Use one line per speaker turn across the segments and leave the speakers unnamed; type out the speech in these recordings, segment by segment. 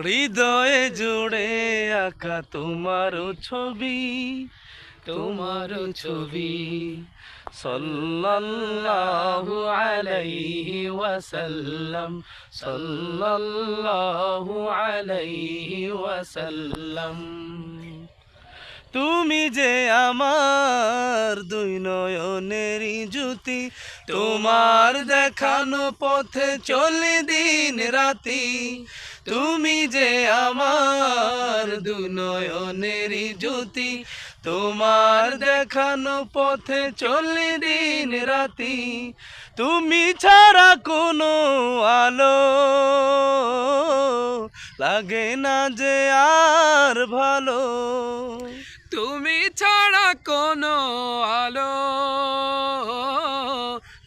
হৃদয়ে জুড়ে আঁকা তোমার ছবি, তোমার ছবি। সাল্লাল্লাহু আলাইহি ওয়াসাল্লাম, সাল্লাল্লাহু আলাইহি ওয়াসাল্লাম। তুমি যে আমার দুই নয়নেরই জ্যোতি, তোমার দেখানো পথে চলে দিন রাতি। তুমি যে আমার দুই নয়নেরই জ্যোতি, তোমার দেখানো পথে চলে দিন রাতি। তুমি ছাড়া কোনো আলো লাগে না যে আর ভালো।
তুমি ছাড়া কোনো আলো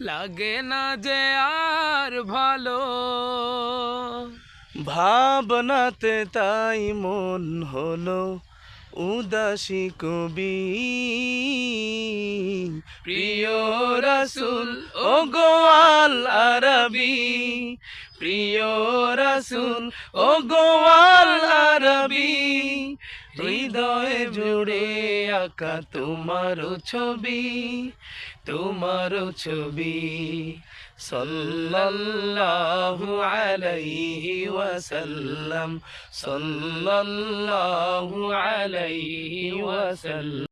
লাগে না যে আর ভালো।
ভাবনাতে তাই মন হলো উদাসী কবি। প্রিয় রাসূল ও গো আল আরবি, প্রিয় রাসূল ও গো আল আরবি। হৃদয়ে জুড়ে আঁকা তোমার ছবি, তোমার ছবি। সাল্লাল্লাহু আলাইহি ওয়াসাল্লাম, সাল্লাল্লাহু আলাইহি ওয়াসাল্লাম।